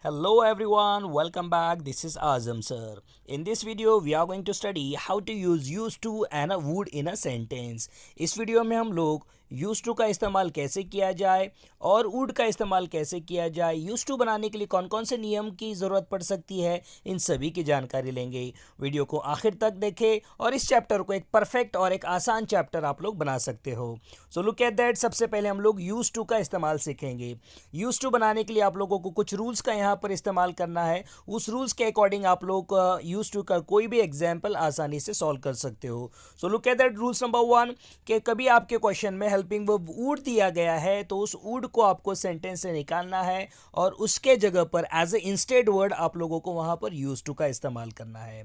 Hello everyone, welcome back. This is Azam sir. In this video we are going to study how to use used to and a would in a sentence. इस video में हम लोग used to का इस्तेमाल कैसे किया जाए और would का इस्तेमाल कैसे किया जाए, used to बनाने के लिए कौन कौन से नियम की ज़रूरत पड़ सकती है, इन सभी की जानकारी लेंगे। वीडियो को आखिर तक देखें और इस चैप्टर को एक परफेक्ट और एक आसान चैप्टर आप लोग बना सकते हो। So look at that. सबसे पहले हम लोग used to का इस्तेमाल सीखेंगे। used to बनाने के लिए आप लोगों को कुछ रूल्स का यहाँ पर इस्तेमाल करना है। उस रूल्स के अकॉर्डिंग आप लोग यूज टू का कोई भी एग्जाम्पल आसानी से सॉल्व कर सकते हो। So look at that rules number 1 कि कभी आपके क्वेश्चन में हेल्पिंग वर्ब वुड दिया गया है तो उस वुड को आपको सेंटेंस से निकालना है और उसके जगह पर एज ए इंस्टेड वर्ड आप लोगों को वहां पर यूज टू का इस्तेमाल करना है।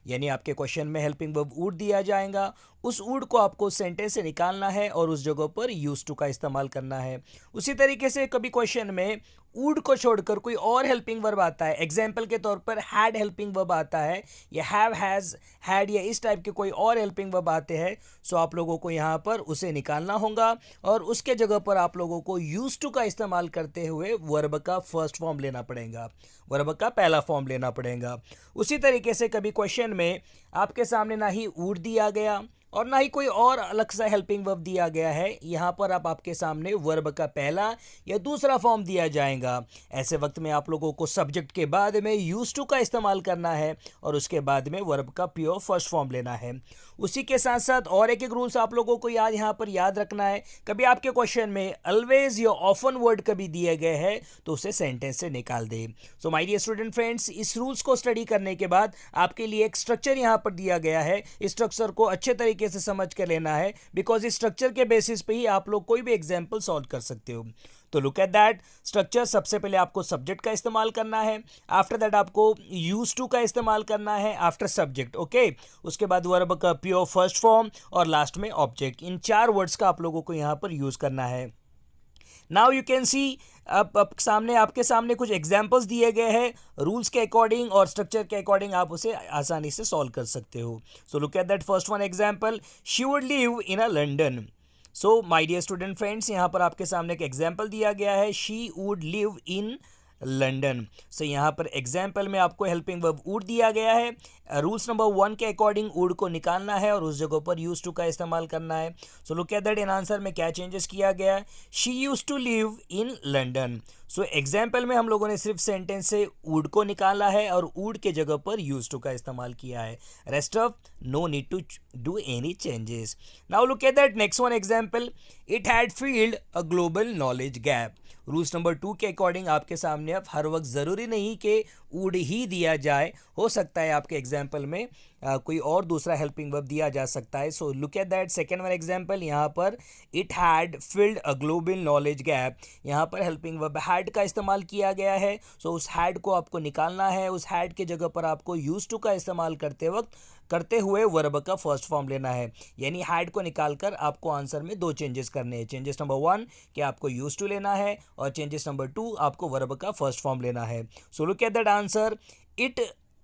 यानी आपके क्वेश्चन में हेल्पिंग वर्ब वुड दिया जाएगा, उस वुड को आपको सेंटेंस से निकालना है और उस जगह पर यूज टू का इस्तेमाल करना है। उसी तरीके से कभी क्वेश्चन में वुड को छोड़कर कोई और हेल्पिंग वर्ब आता है, एग्जाम्पल के तौर पर हैड हेल्पिंग वर्ब आता है या हैव, हैज़, हैड या इस टाइप के कोई और हेल्पिंग वर्ब आते हैं, सो आप लोगों को यहाँ पर उसे निकालना होगा और उसके जगह पर आप लोगों को यूज टू का इस्तेमाल करते हुए वर्ब का फर्स्ट फॉर्म लेना पड़ेगा, वर्ब का पहला फॉर्म लेना पड़ेगा। उसी तरीके से कभी क्वेश्चन में आपके सामने ना ही वुड दिया गया और ना ही कोई और अलग सा हेल्पिंग वर्ब दिया गया है, यहाँ पर आपके सामने वर्ब का पहला या दूसरा फॉर्म दिया जाएगा। ऐसे वक्त में आप लोगों को सब्जेक्ट के बाद में यूज टू का इस्तेमाल करना है और उसके बाद में वर्ब का प्योर फर्स्ट फॉर्म लेना है। उसी के साथ साथ और एक रूल्स आप लोगों को यहाँ पर याद रखना है। कभी आपके क्वेश्चन में ऑलवेज या ऑफन वर्ड कभी दिए गए हैं तो उसे सेंटेंस से निकाल दे। So my dear student friends, इस रूल्स को स्टडी करने के बाद आपके लिए एक स्ट्रक्चर यहाँ पर दिया गया है। इस स्ट्रक्चर को अच्छे तरीके से समझ कर लेना है बिकॉज इस स्ट्रक्चर के बेसिस पे ही आप लोग कोई भी एग्जाम्पल सॉल्व कर सकते हो। तो लुक एट दैट स्ट्रक्चर। सबसे पहले आपको सब्जेक्ट का इस्तेमाल करना है, आफ्टर दैट आपको यूज टू का इस्तेमाल करना है आफ्टर सब्जेक्ट, ओके। उसके बाद वर्ब का प्योर फर्स्ट फॉर्म और लास्ट में ऑब्जेक्ट। इन 4 वर्ड्स का आप लोगों को यहाँ पर यूज करना है। नाउ यू कैन सी अब आपके सामने कुछ एग्जाम्पल्स दिए गए हैं, रूल्स के अकॉर्डिंग और स्ट्रक्चर के अकॉर्डिंग आप उसे आसानी से सॉल्व कर सकते हो। So look at that first one example, she would live in a London. So my dear student friends, यहाँ पर आपके सामने एक एग्जाम्पल दिया गया है, she would live in London. So यहाँ पर एग्जाम्पल में आपको हेल्पिंग वर्ब वुड दिया गया है। रूल्स नंबर 1 के अकॉर्डिंग वुड को निकालना है और उस जगह पर यूज टू का इस्तेमाल करना है। सो लुक एट दैट, इन आंसर में क्या चेंजेस किया गया है, she use to live in London. So example में हम लोगों ने सिर्फ सेंटेंस से वुड को निकाला है और वुड के जगह पर यूज टू का इस्तेमाल किया है। Rest of no need to do any changes. Now look at that next one example, it had field a global knowledge gap. Rules number 2 के अकॉर्डिंग आपके सामने अब हर वक्त ज़रूरी नहीं कि वुड ही दिया जाए, हो सकता है आपके एग्जाम्पल में कोई और दूसरा हेल्पिंग वर्ब दिया जा सकता है। So look at that second one example, यहाँ पर it had filled a global knowledge gap. यहाँ पर हेल्पिंग वर्ब हैड का इस्तेमाल किया गया है। सो उस हैड को आपको निकालना है, उस हैड के जगह पर आपको यूज टू का इस्तेमाल करते हुए वर्ब का फर्स्ट फॉर्म लेना है। यानी हैड को निकालकर आपको आंसर में 2 चेंजेस करने हैं। चेंजेस नंबर 1 कि आपको यूज टू लेना है और चेंजेस नंबर 2 आपको वर्ब का फर्स्ट फॉर्म लेना है। So look at that answer, it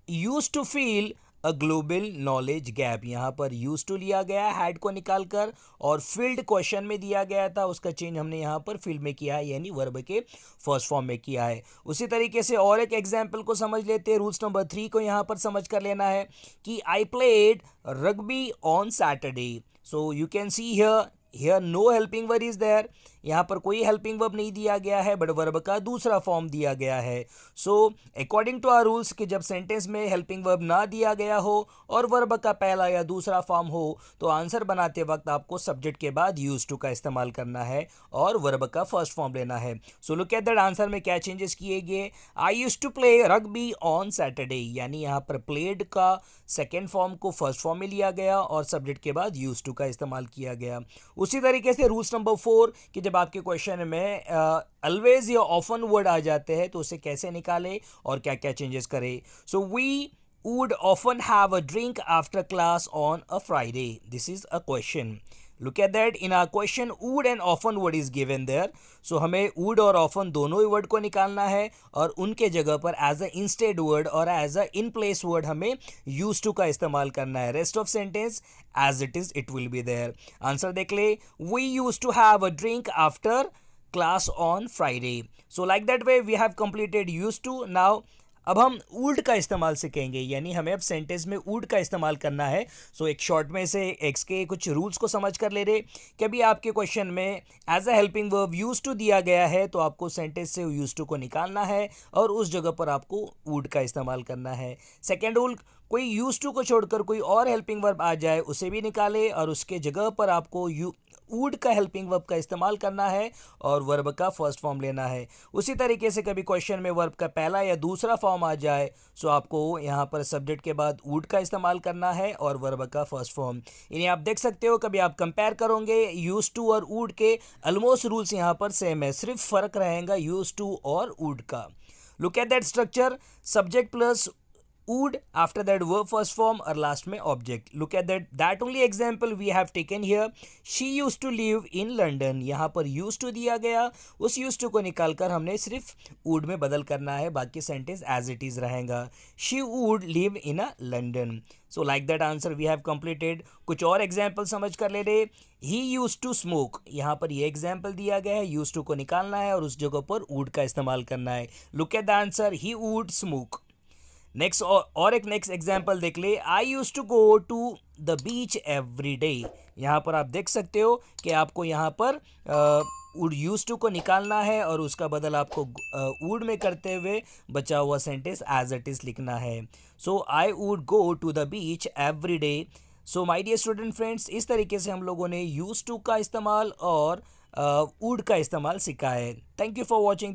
use to feel a global knowledge gap. यहाँ पर यूज टू लिया गया हैड को निकालकर और फील्ड क्वेश्चन में दिया गया था, उसका चेंज हमने यहाँ पर फील्ड में किया है, यानी वर्ब के फर्स्ट फॉर्म में किया है। उसी तरीके से और एक एग्जाम्पल को समझ लेते हैं। रूल्स नंबर 3 को यहाँ पर समझ कर लेना है कि I played rugby on Saturday. So you can see here no helping verb is there. यहाँ पर कोई हेल्पिंग वर्ब नहीं दिया गया है बट वर्ब का दूसरा फॉर्म दिया गया है। So according to our rules कि जब सेंटेंस में हेल्पिंग वर्ब ना दिया गया हो और वर्ब का पहला या दूसरा फॉर्म हो तो आंसर बनाते वक्त आपको सब्जेक्ट के बाद यूज टू का इस्तेमाल करना है और वर्ब का फर्स्ट फॉर्म लेना है। So look at that answer में क्या चेंजेस किए गए, I use to play rugby on Saturday, यानी यहाँ पर प्लेड का सेकेंड फॉर्म को फर्स्ट फॉर्म में लिया गया और सब्जेक्ट के बाद यूज टू का इस्तेमाल किया गया। उसी तरीके से रूल्स नंबर 4 कि जब आपके क्वेश्चन में ऑलवेज या ऑफन वर्ड आ जाते हैं तो उसे कैसे निकालें और क्या क्या चेंजेस करें। So we would often have a drink after class on a Friday, this is a question. Look at that in our question would and often word is given there. So हमें would और often दोनों ही word को निकालना है और उनके जगह पर एज अ इंस्टेड वर्ड और as a in place word हमें यूज टू का इस्तेमाल करना है. Rest of sentence as it is it will be there. Answer देख ले. We use to have a drink after class on Friday. So like that way we have completed used to. Now अब हम would का इस्तेमाल सीखेंगे, यानी हमें अब सेंटेंस में वुड का इस्तेमाल करना है. सो एक शॉर्ट में से एक्स के कुछ रूल्स को समझ कर ले रहे कि अभी आपके क्वेश्चन में as a helping verb use to दिया गया है तो आपको सेंटेंस से यूज टू को निकालना है और उस जगह पर आपको वुड का इस्तेमाल करना है. सेकेंड रूल, कोई यूज टू को छोड़कर कोई और हेल्पिंग वर्ब आ जाए उसे भी निकाले और उसके जगह पर आपको वुड का हेल्पिंग वर्ब का इस्तेमाल करना है और वर्ब का फर्स्ट फॉर्म लेना है. उसी तरीके से कभी क्वेश्चन में वर्ब का पहला या दूसरा फॉर्म आ जाए सो आपको यहाँ पर सब्जेक्ट के बाद वुड का इस्तेमाल करना है और वर्ब का फर्स्ट फॉर्म. इन्हें आप देख सकते हो, कभी आप कंपेयर करोगे यूज टू और वुड के ऑलमोस्ट रूल्स यहाँ पर सेम है, सिर्फ फ़र्क रहेगा यूज टू और वुड का. Look at that structure, subject plus would, after that verb first form और last में object. Look at that only example we have taken here. She used to live in London. यहाँ पर used to दिया गया, उस used to को निकाल कर हमने सिर्फ would में बदल करना है, बाकी सेंटेंस as it is रहेगा. She would live in a London. So like that answer we have completed. कुछ और एग्जाम्पल समझ कर ले रहे. He used to smoke. यहाँ पर ये एग्जाम्पल दिया गया है, used to को निकालना है और उस जगह पर would का इस्तेमाल करना है. Look at the answer. He would smoke. Next और एक नेक्स्ट एग्जाम्पल देख ले. I use to go to the beach every day. यहाँ पर आप देख सकते हो कि आपको यहाँ पर वुड यूज टू को निकालना है और उसका बदल आपको वुड में करते हुए बचा हुआ सेंटेंस एज इट इज़ लिखना है. So I would go to the beach every day. So my dear student friends, इस तरीके से हम लोगों ने यूज टू का इस्तेमाल और वुड का इस्तेमाल सीखा है. Thank you for watching.